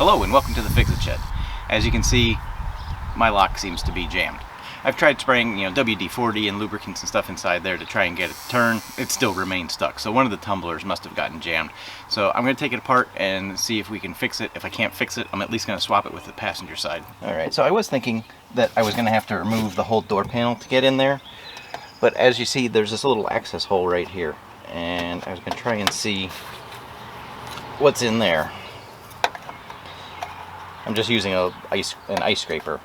Hello and welcome to the Fix-It Shed. As you can see, my lock seems to be jammed. I've tried spraying, WD-40 and lubricants and stuff inside there to try and get it to turn. It still remains stuck. So one of the tumblers must have gotten jammed. So I'm going to take it apart and see if we can fix it. If I can't fix it, I'm at least going to swap it with the passenger side. Alright, so I was thinking that I was going to have to remove the whole door panel to get in there. But as you see, there's this little access hole right here. And I was going to try and see what's in there. I'm just using an ice scraper.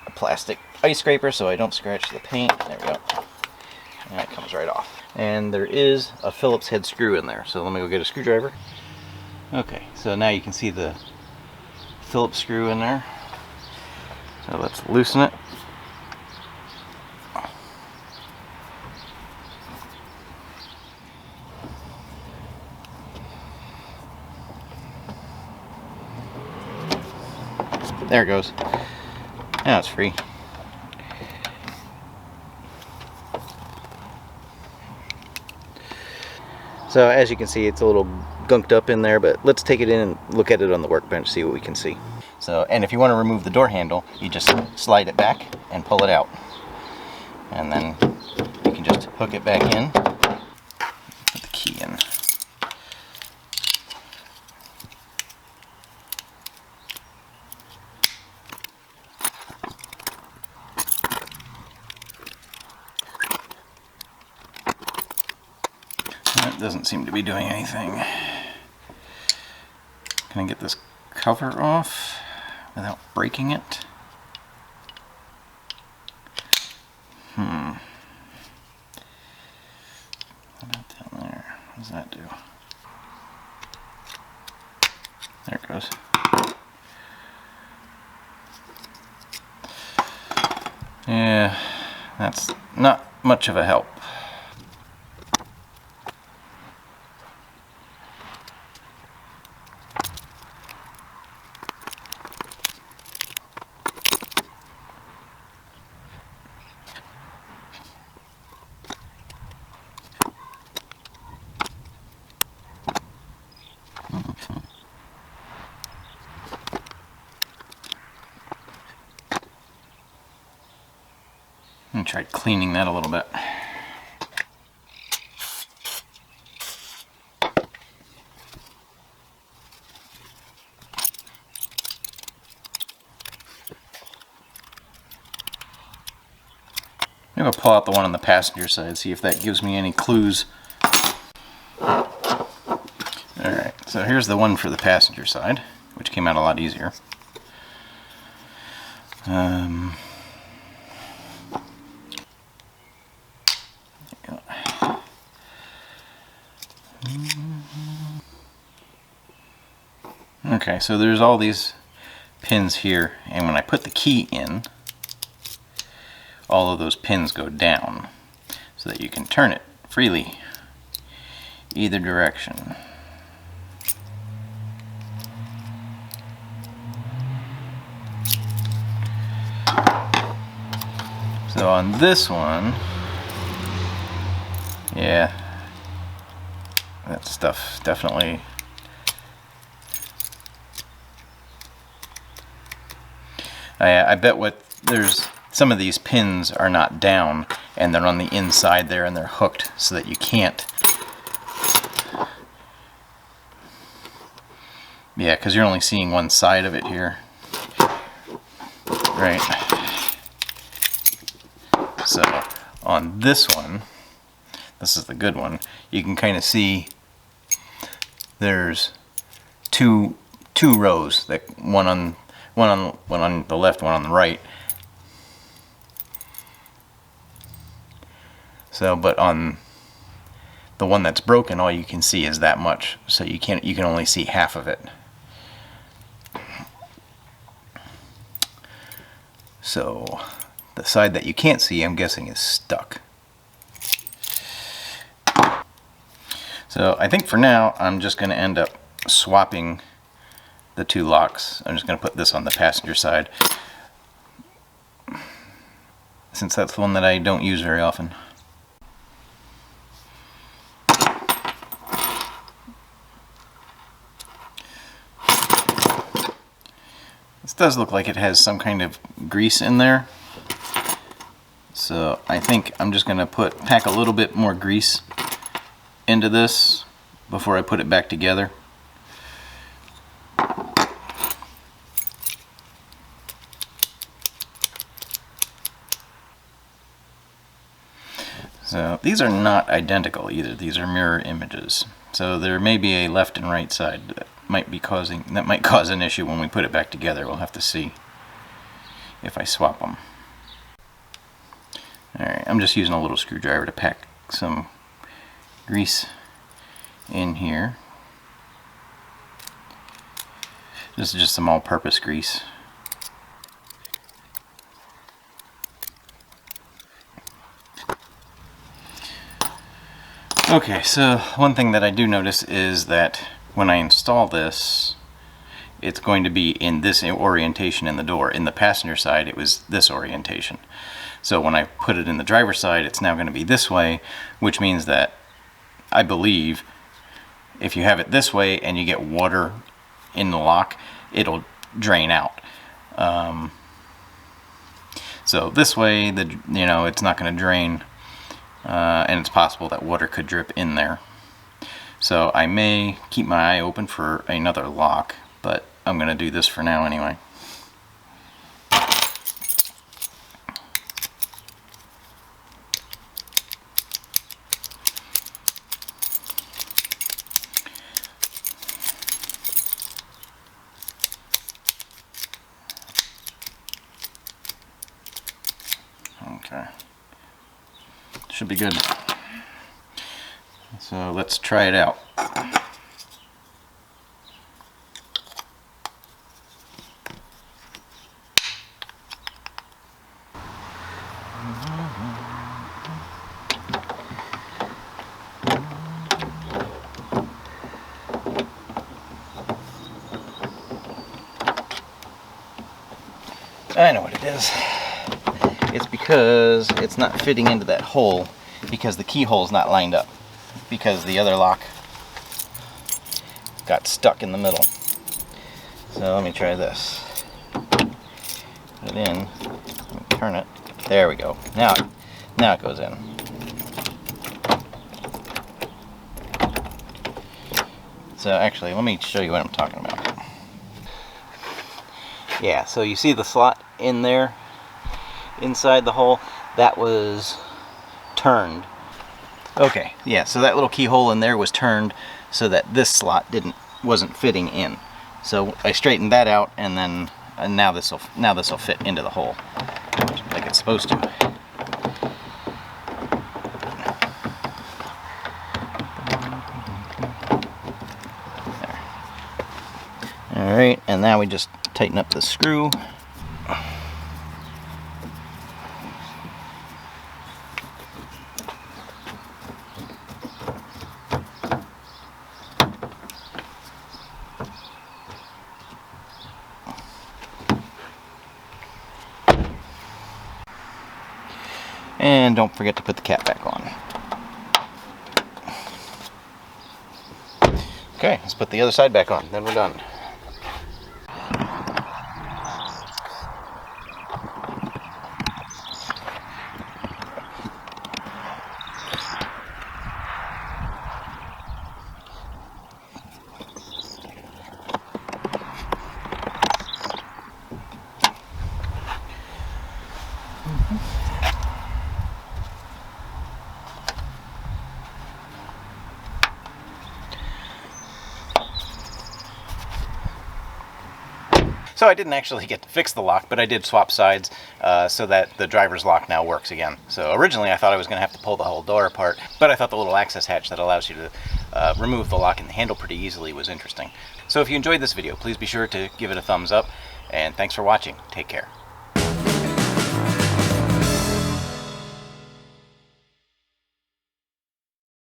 A plastic ice scraper so I don't scratch the paint. There we go. And it comes right off. And there is a Phillips head screw in there. So let me go get a screwdriver. Okay, so now you can see the Phillips screw in there. So let's loosen it. There it goes. Now it's free. So as you can see, it's a little gunked up in there, but let's take it in and look at it on the workbench, see what we can see. So, and if you want to remove the door handle, you just slide it back and pull it out. And then you can just hook it back in, put the key in. That doesn't seem to be doing anything. Can I get this cover off without breaking it? What about down there? What does that do? There it goes. Yeah, that's not much of a help. I tried cleaning that a little bit. I'm going to pull out the one on the passenger side, see if that gives me any clues. Alright, so here's the one for the passenger side, which came out a lot easier. Okay, so there's all these pins here, and when I put the key in, all of those pins go down so that you can turn it freely either direction. So on this one, yeah, that stuff definitely. I bet there's some of these pins are not down and they're on the inside there and they're hooked so that you can't. Yeah, because you're only seeing one side of it here. Right. So on this one, this is the good one, you can kind of see there's two rows, that one on the left, one on the right. So, but on the one that's broken, all you can see is that much. So you can only see half of it. So the side that you can't see, I'm guessing, is stuck. So I think for now, I'm just going to end up swapping the two locks. I'm just going to put this on the passenger side, since that's the one that I don't use very often. does look like it has some kind of grease in there. So I think I'm just going to pack a little bit more grease into this before I put it back together. So these are not identical either. These are mirror images. So there may be a left and right side that might cause an issue when we put it back together. We'll have to see if I swap them. Alright, I'm just using a little screwdriver to pack some grease in here. This is just some all-purpose grease. Okay, so one thing that I do notice is that when I install this, it's going to be in this orientation in the door. In the passenger side, it was this orientation. So when I put it in the driver's side, it's now going to be this way, which means that I believe if you have it this way and you get water in the lock, it'll drain out. So this way, it's not going to drain. And it's possible that water could drip in there. So I may keep my eye open for another lock, but I'm going to do this for now anyway. Okay. Should be good. So let's try it out. I know what it is. It's because it's not fitting into that hole because the keyhole is not lined up, because the other lock got stuck in the middle. So let me try this. Put it in, turn it. There we go. Now it goes in. So actually, let me show you what I'm talking about. Yeah, so you see the slot in there, inside the hole, that was turned. Okay, yeah, so that little keyhole in there was turned so that this slot wasn't fitting in. So I straightened that out, and then now this'll fit into the hole like it's supposed to. There. All right, and now we just tighten up the screw. And don't forget to put the cap back on. Okay, let's put the other side back on, then we're done. So I didn't actually get to fix the lock, but I did swap sides so that the driver's lock now works again. So originally I thought I was going to have to pull the whole door apart, but I thought the little access hatch that allows you to remove the lock and the handle pretty easily was interesting. So if you enjoyed this video, please be sure to give it a thumbs up, and thanks for watching. Take care.